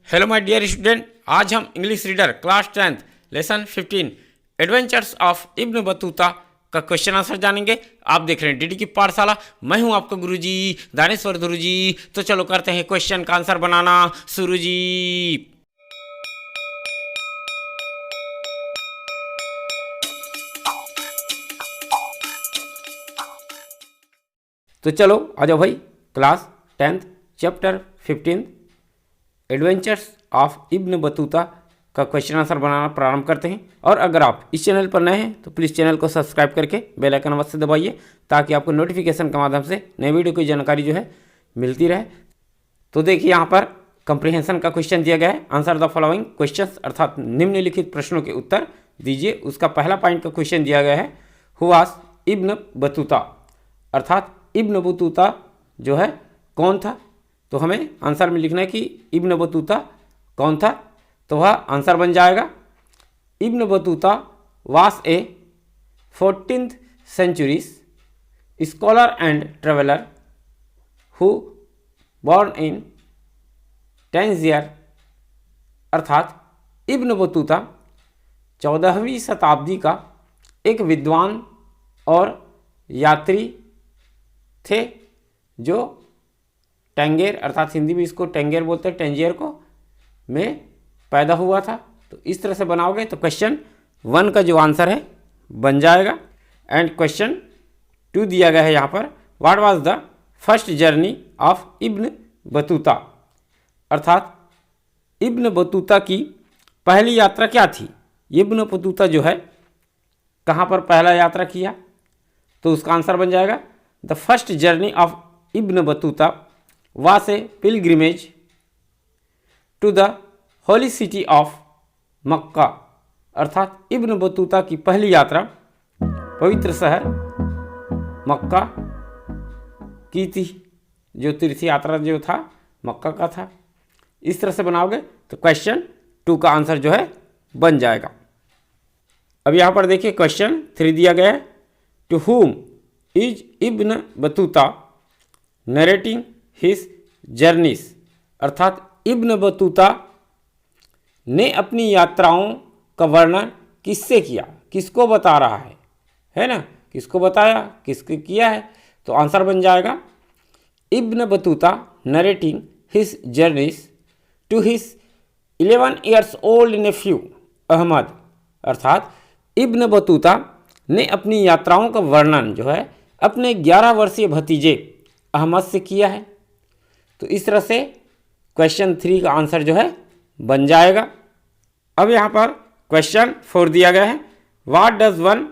Hello my dear student, आज हम English reader class 10th lesson 15 adventures of Ibn Battuta का question answer जानेंगे। आप देख रहे हैं डीडी की पाठशाला। मैं हूं आपका गुरुजी दानेश्वर गुरुजी। तो चलो करते हैं क्वेश्चन का आंसर बनाना शुरू जी। तो चलो आ जाओ भाई, class 10th chapter 15 adventures of Ibn Battuta का क्वेश्चन आंसर बनाना प्रारंभ करते हैं। और अगर आप इस चैनल पर नए हैं तो प्लीज़ चैनल को सब्सक्राइब करके बेल आइकन अवश्य दबाइए ताकि आपको नोटिफिकेशन के माध्यम से नए वीडियो की जानकारी जो है मिलती रहे। तो देखिए यहाँ पर कंप्रीहेंशन का क्वेश्चन दिया गया है। आंसर द फॉलोइंग क्वेश्चंस अर्थात निम्नलिखित प्रश्नों के उत्तर दीजिए। उसका पहला पॉइंट का क्वेश्चन दिया गया है, हु वाज इब्न बतूता, अर्थात इब्न बतूता जो है कौन था। तो हमें आंसर में लिखना है कि इब्न बतूता कौन था। तो वह आंसर बन जाएगा, Ibn Battuta was a 14th century scholar and traveler who born in Tangier, अर्थात इब्न बतूता 14वीं शताब्दी का एक विद्वान और यात्री थे जो टैंगेर, अर्थात हिंदी में इसको टैंगेर बोलते हैं, टैंजियर को में पैदा हुआ था। तो इस तरह से बनाओगे तो क्वेश्चन 1 का जो आंसर है बन जाएगा। एंड क्वेश्चन 2 दिया गया है यहाँ पर, what was the first journey of Ibn Battuta, अर्थात इब्न बतूता की पहली यात्रा क्या थी। इब्न बतूता जो है कहाँ पर पहला यात्रा किया, तो उसका आंसर बन जाएगा, the first journey of Ibn Battuta was a pilgrimage to the holy city of मक्का, अर्थात इब्न बतूता की पहली यात्रा पवित्र शहर मक्का की थी। जो तीर्थ यात्रा जो था मक्का का था। इस तरह से बनाओगे तो क्वेश्चन 2 का आंसर जो है बन जाएगा। अब यहाँ पर देखिए क्वेश्चन 3 दिया गया है, to whom is Ibn Battuta narrating his journeys, अर्थात इब्न बतूता ने अपनी यात्राओं का वर्णन किससे किया, किसको बता रहा है ना, किसको बताया, किसको किया है। तो आंसर बन जाएगा, Ibn Battuta narrating his journeys to his 11 years old nephew Ahmed, अर्थात इब्न बतूता ने अपनी यात्राओं का वर्णन जो है अपने 11 वर्षीय भतीजे अहमद से किया है। तो इस तरह से क्वेश्चन 3 का आंसर जो है बन जाएगा। अब यहाँ पर क्वेश्चन 4 दिया गया है, what does one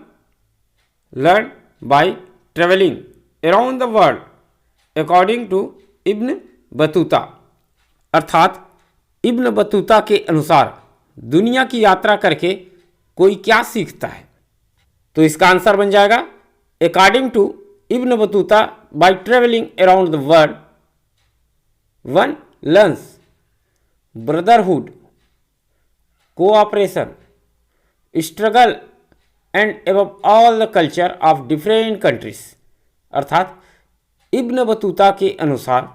learn by travelling around the world according to Ibn Battuta, अर्थात इब्न बतूता के अनुसार दुनिया की यात्रा करके कोई क्या सीखता है। तो इसका आंसर बन जाएगा, according to Ibn Battuta by travelling around the world one learns brotherhood, cooperation, struggle and above all the culture of different countries, अर्थात इब्न बतूता के अनुसार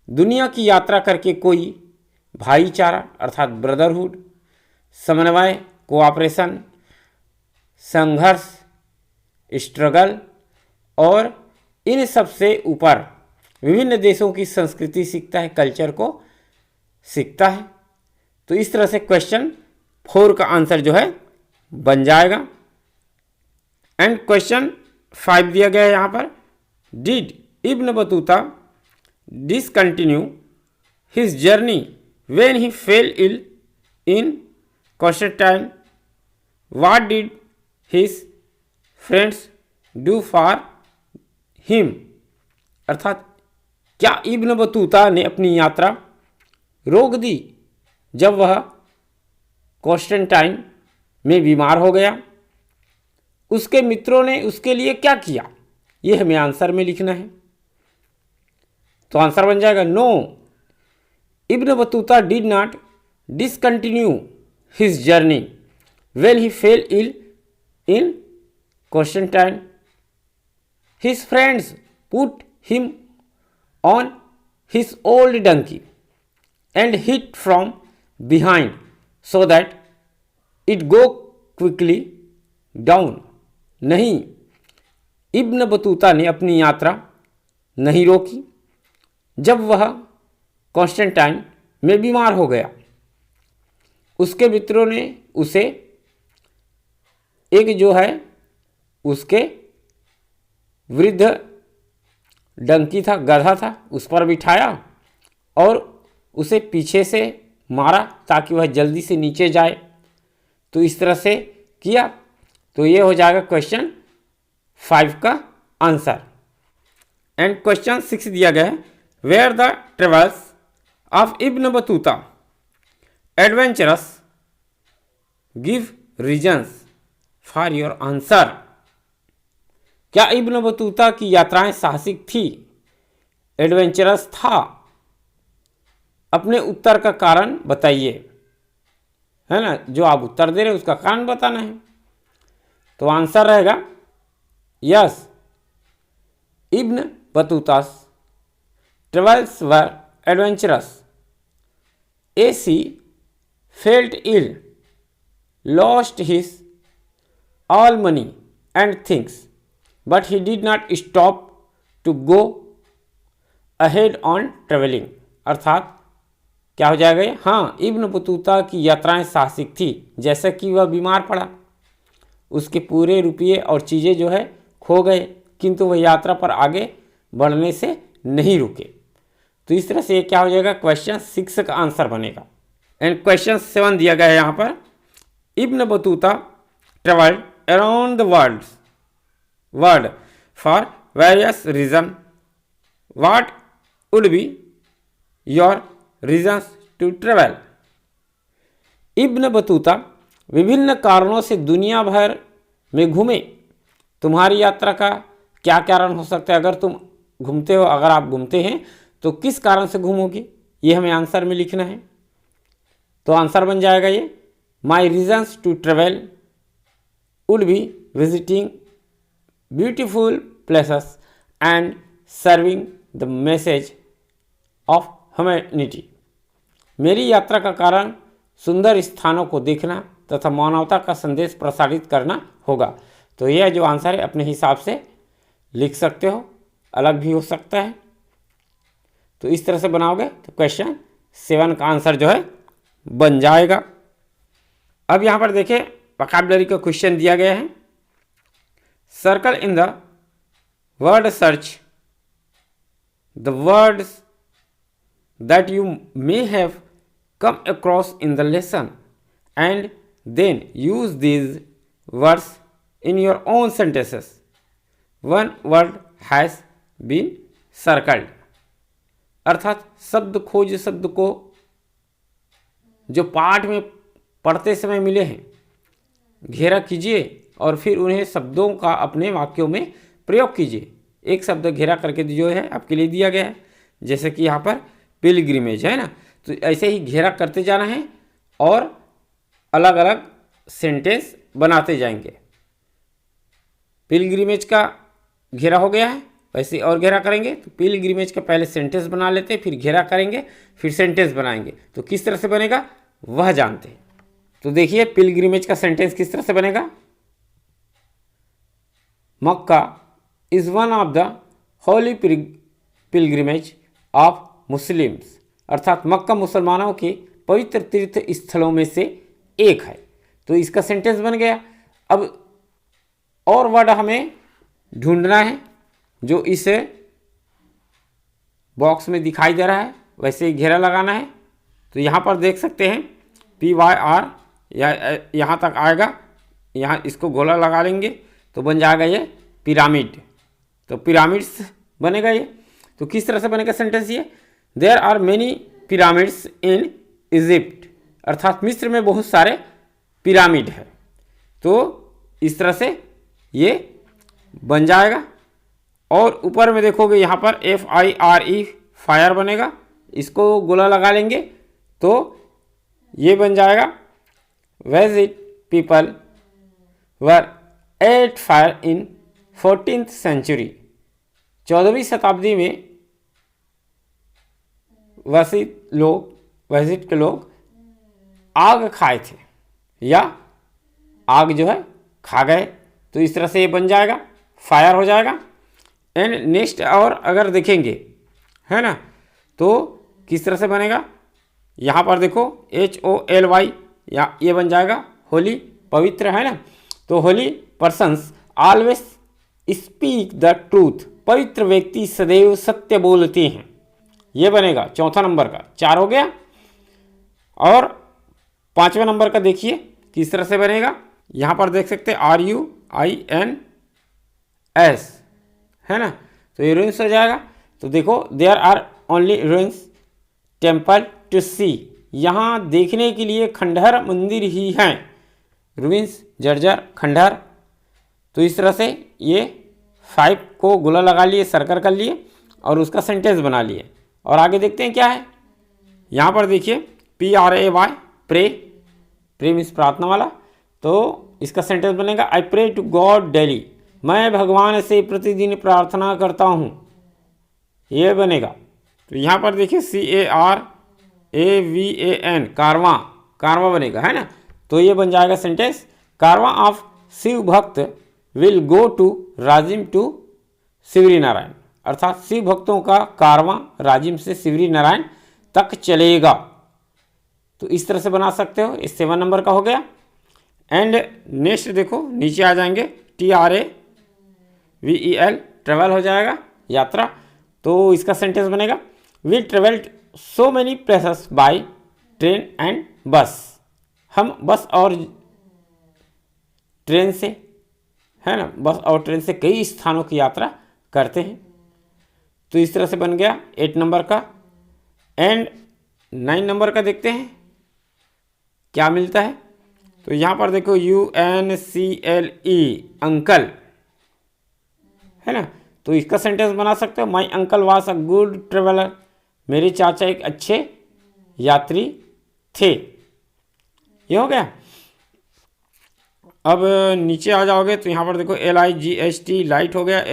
दुनिया की यात्रा करके कोई भाईचारा अर्थात ब्रदरहुड, समन्वय कोऑपरेशन, संघर्ष, स्ट्रगल और इन सबसे ऊपर विभिन्न देशों की संस्कृति सीखता है, कल्चर को सीखता है। तो इस तरह से क्वेश्चन 4 का आंसर जो है बन जाएगा। एंड क्वेश्चन 5 दिया गया है यहाँ पर, did Ibn Battuta discontinue his journey when he fell ill in Constantinople, what did his friends do for him, अर्थात क्या इब्न बतूता ने अपनी यात्रा रोक दी जब वह कॉन्स्टेंटाइन में बीमार हो गया। उसके मित्रों ने उसके लिए क्या किया, ये हमें आंसर में लिखना है। तो आंसर बन जाएगा, no Ibn Battuta did not discontinue his journey when he fell ill in Constantinople, his friends put him on his old donkey and hit from behind so that it go quickly down. नहीं, Ibn Battuta ने अपनी यात्रा नहीं रोकी जब वह Constantine में बीमार हो गया। उसके मित्रों ने उसे एक जो है उसके वृद्ध डंकी था, गधा था, उस पर बिठाया और उसे पीछे से मारा ताकि वह जल्दी से नीचे जाए। तो इस तरह से किया। तो ये हो जाएगा क्वेश्चन 5 का आंसर। एंड क्वेश्चन 6 दिया गया है, were the travels of Ibn Battuta adventurous, give reasons for your answer. क्या इब्न बतूता की यात्राएं साहसिक थी, एडवेंचरस था? अपने उत्तर का कारण बताइए, है ना, जो आप उत्तर दे रहे हैं उसका कारण बताना है। तो आंसर रहेगा yes, Ibn Battuta's travels were adventurous. A.C. felt ill, lost his all money and things, but he did not stop to go ahead on traveling. अर्थात क्या हो जाएगा ये? हाँ, इब्न बतूता की यात्राएं साहसिक थी। जैसा कि वह बीमार पड़ा, उसके पूरे रुपये और चीज़ें जो है खो गए, किंतु वह यात्रा पर आगे बढ़ने से नहीं रुके। तो इस तरह से ये क्या हो जाएगा, क्वेश्चन 6 का आंसर बनेगा। एंड क्वेश्चन 7 दिया गया है यहाँ पर, Ibn Battuta travelled around the world for various reason, what would be your reasons to travel. Ibn Battuta विभिन्न कारणों से दुनिया भर में घूमे। तुम्हारी यात्रा का क्या कारण हो सकता है? अगर तुम घूमते हो, अगर आप घूमते हैं तो किस कारण से घूमोगे, ये हमें आंसर में लिखना है। तो आंसर बन जाएगा ये, my reasons to travel would be visiting beautiful places and serving the message of humanity. मेरी यात्रा का कारण सुंदर स्थानों को देखना तथा मानवता का संदेश प्रसारित करना होगा। तो यह जो आंसर है अपने हिसाब से लिख सकते हो, अलग भी हो सकता है। तो इस तरह से बनाओगे तो क्वेश्चन 7 का आंसर जो है बन जाएगा। अब यहाँ पर देखिए वोकैबुलरी का क्वेश्चन दिया गया है, circle in the word search the words that you may have come across in the lesson and then use these words in your own sentences. One word has been circled. अर्थात शब्द खोज शब्द को जो पाठ में पढ़ते समय मिले हैं घेरा कीजिए और फिर उन्हें शब्दों का अपने वाक्यों में प्रयोग कीजिए। एक शब्द घेरा करके जो है आपके लिए दिया गया है, जैसे कि यहाँ पर पिलग्रिमेज है ना, तो ऐसे ही घेरा करते जाना है और अलग अलग सेंटेंस बनाते जाएंगे। पिलग्रिमेज का घेरा हो गया है, वैसे और घेरा करेंगे तो पिलग्रिमेज का पहले सेंटेंस बना लेते हैं, फिर घेरा करेंगे, फिर सेंटेंस बनाएंगे। तो किस तरह से बनेगा वह जानते हैं। तो देखिए पिलग्रिमेज का सेंटेंस किस तरह से बनेगा, Mecca is one of the holy pilgrimage of Muslims. अर्थात मक्का मुसलमानों के पवित्र तीर्थ स्थलों में से एक है। तो इसका सेंटेंस बन गया। अब और वर्ड हमें ढूंढना है जो इस बॉक्स में दिखाई दे रहा है, वैसे ही घेरा लगाना है। तो यहाँ पर देख सकते हैं PYR या यहाँ तक आएगा, यहाँ इसको गोला लगा लेंगे तो बन जाएगा ये पिरामिड। तो पिरामिड्स बनेगा ये। तो किस तरह से बनेगा सेंटेंस ये, there are many pyramids in Egypt. अर्थात मिस्र में बहुत सारे पिरामिड है। तो इस तरह से ये बन जाएगा। और ऊपर में देखोगे यहाँ पर FIRE फायर बनेगा, इसको गोला लगा लेंगे तो ये बन जाएगा visit people were at fire in 14th century. 14वीं शताब्दी में वसी लोग वैदिक के लोग आग खाए थे या आग जो है खा गए, तो इस तरह से ये बन जाएगा, फायर हो जाएगा। एंड नेक्स्ट और अगर देखेंगे है ना, तो किस तरह से बनेगा, यहाँ पर देखो HOLY, या ये बन जाएगा होली, पवित्र है ना। तो Holi persons always speak the truth, पवित्र व्यक्ति सदैव सत्य बोलते हैं, ये बनेगा चौथा नंबर का, 4 हो गया। और 5वें नंबर का देखिए किस तरह से बनेगा, यहाँ पर देख सकते हैं RUINS है ना, तो ये रुइंस हो जाएगा। तो देखो there are only ruins temple to see, यहाँ देखने के लिए खंडहर मंदिर ही हैं, रुइंस जर्जर खंडहर। तो इस तरह से ये 5 को गोला लगा लिए, सर्कल कर लिए और उसका सेंटेंस बना लिए। और आगे देखते हैं क्या है, यहाँ पर देखिए PRAY, प्रे, प्रे मीन्स प्रार्थना वाला, तो इसका सेंटेंस बनेगा I pray to God daily, मैं भगवान से प्रतिदिन प्रार्थना करता हूँ, ये बनेगा। तो यहाँ पर देखिए CARAVAN, कारवां, कारवां बनेगा है ना, तो ये बन जाएगा sentence, Karwaan of Shiv bhakt will go to Rajim to Shivrinarayan, अर्थात शिव भक्तों का कारवां राजिम से शिवरी नारायण तक चलेगा। तो इस तरह से बना सकते हो, इस 7 नंबर का हो गया। एंड नेक्स्ट देखो नीचे आ जाएंगे TRAVEL, ट्रेवल हो जाएगा, यात्रा। तो इसका सेंटेंस बनेगा we travelled so many places by train and bus, हम बस और ट्रेन से है ना, बस और ट्रेन से कई स्थानों की यात्रा करते हैं। तो इस तरह से बन गया 8 नंबर का। एंड 9 नंबर का देखते हैं क्या मिलता है। तो यहाँ पर देखो UNCLE, अंकल है ना, तो इसका सेंटेंस बना सकते हो my uncle was a good traveller, मेरे चाचा एक अच्छे यात्री थे, ये हो गया। अब नीचे आ जाओगे तो यहाँ पर देखो LIGHT, लाइट हो गया,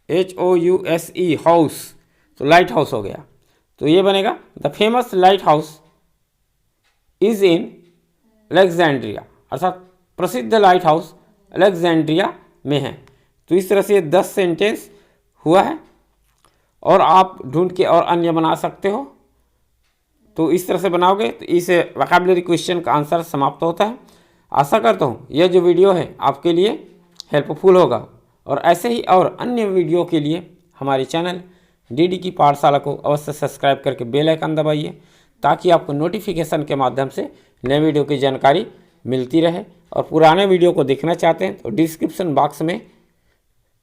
HOUSE, हाउस, तो लाइट हाउस हो गया। तो ये बनेगा the famous light house is in Alexandria, अर्थात प्रसिद्ध लाइट हाउस अलेक्जेंड्रिया में है। तो इस तरह से 10 सेंटेंस हुआ है और आप ढूंढ के और अन्य बना सकते हो। तो इस तरह से बनाओगे तो इस वोकैबुलरी क्वेश्चन का आंसर समाप्त होता है। आशा करता हूँ यह जो वीडियो है आपके लिए हेल्पफुल होगा, और ऐसे ही और अन्य वीडियो के लिए हमारे चैनल DD की पाठशाला को अवश्य सब्सक्राइब करके बेल आइकन दबाइए, ताकि आपको नोटिफिकेशन के माध्यम से नए वीडियो की जानकारी मिलती रहे। और पुराने वीडियो को देखना चाहते हैं तो डिस्क्रिप्शन बॉक्स में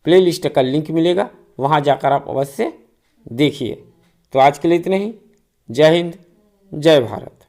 प्लेलिस्ट का लिंक मिलेगा, वहां जाकर आप अवश्य देखिए। तो आज के लिए इतना ही। जय हिंद, जय भारत।